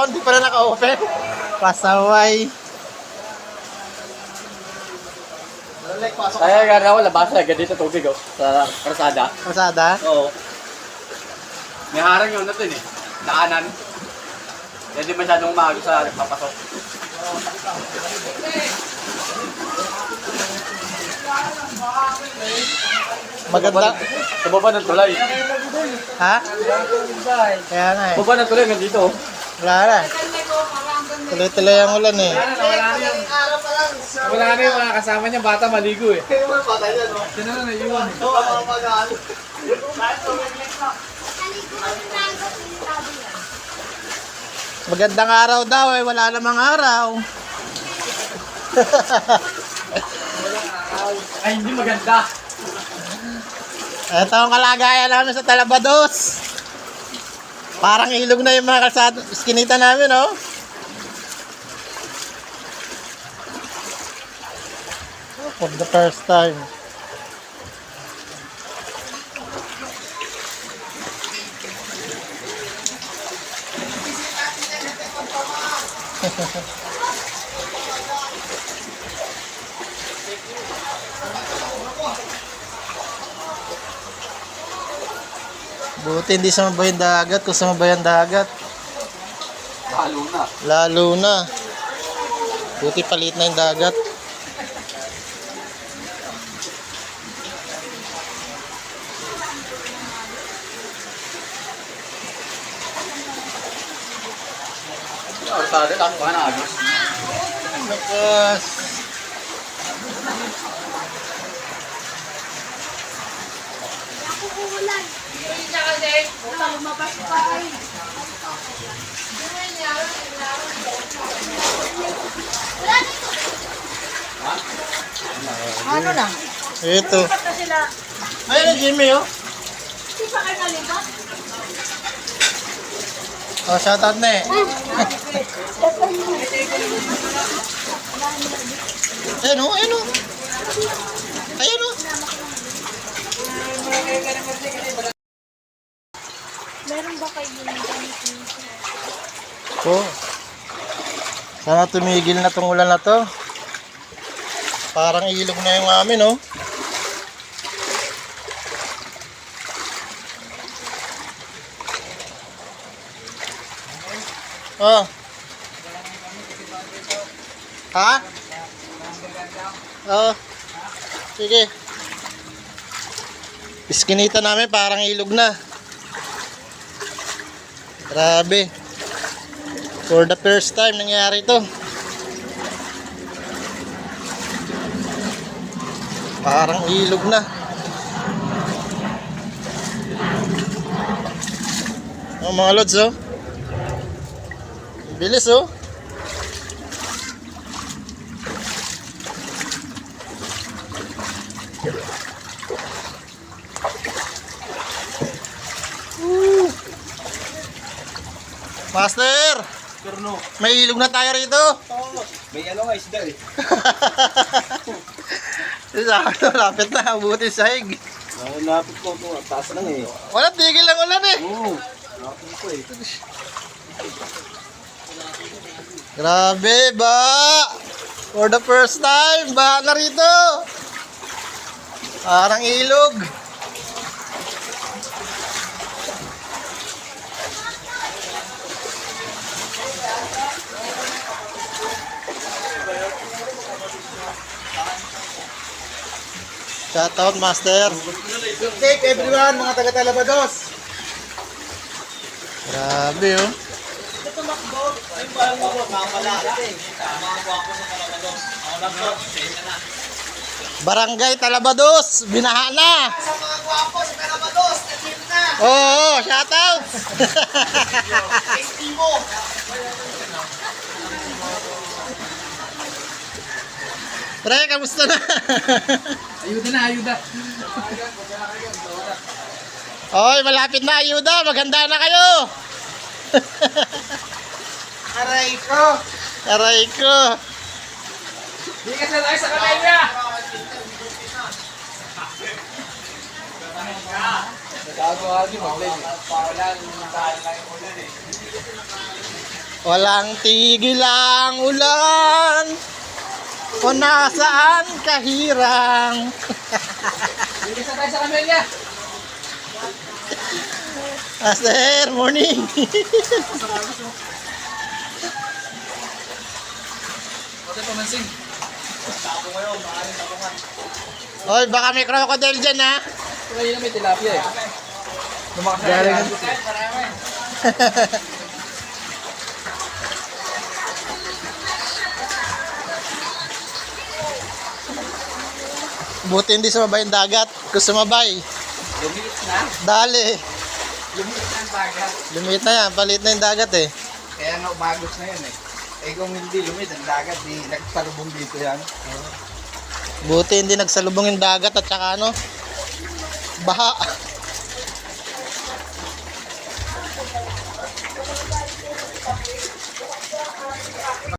Hindi pa na naka-open. Pasaway. Kaya gano'n ako labas agad dito tubig oh, sa karsada. Masada? Oo. May harang yun natin eh. Daanan. Hindi masyadong maaga sa nagpapasok. Maganda. Sa baba ng tulay. Ha? Kaya nga eh. Baba ng tulay nga dito oh. Wala na. Tuloy-tuloy ang ulan eh. Wala na yung mga kasama niya, bata maligo eh. Kaya mo bata yan, no? Sino na naiwan eh. Oo, mga mag-ano. Magandang araw daw eh, wala namang araw. Ay, hindi maganda. Ito ang kalagayan namin sa Talabados. Parang ilog na yung mga kalsada, iskinita namin, oh. For the first time. Buti hindi sumabay ang dagat. Kung sumabay ang dagat, Lalo na. lalo na. Buti palit na yung dagat. Karsada lang, baka naagos. Lakas. Ano na? Ito. Na sila, Ayun na Jimmy, oh. hindi pa kayo nalipat? Oh, shoutout na eh. Ayun, oh, ayun, oh. Ayun, oh. Meron ba kayo yung ganit Oh. Sana tumigil na tong ulan na to. Parang ilog na yung amin, oh. Oh. Ha? Oh. Sige. Iskinita namin parang ilog na. Grabe. For the first time nangyari ito. Parang ilog na. Oh, mga lods, oh. Bilis, oh. Woo. Master! Perno. May ilog na tayo rito. May ano nga isda eh. Lapit na, buti sahig. Lapit ko ito, taas lang eh. Walang tigil ang ulan eh. Oo. Lapit ko eh. Grabe ba? For the first time, ba na rito? Parang ilog. Shoutout, Master. Take everyone, mga taga-Talabados. Grabe, oh. Barangay Talabados, binaha na. Sa mga gwapo sa Talabados, natin na. Oo, shoutout. Estimo. Pre, kamusta na? Ayuda na, ayuda. Oy, malapit na ayuda. Maganda na kayo. Aray ko. Aray ko. Di ka sa tayo sa kamay niya. Nagago-agi mag-live. Wala, lang yung ulan eh. Walang tigil ang ulan. O nasaan kahirang. Hindi sa tayo sa kamelya. Master, morning. Bakit pamansing? Tapo ngayon, maaaring tapungan. Oy, baka may crocodile dyan ha. Ngayon na may tilapia eh. Lumakas na Galing. yan. Marami. Buti hindi sumabay yung dagat. Kung sumabay, Lumit na. dali. Lumit na ang bagat. Lumit na yan, palit na yung dagat eh. Kaya nga umagos na yan eh. Eh kung hindi lumit ang dagat, di nagsalubong dito yan. Buti hindi nagsalubong yung dagat at saka ano, baha.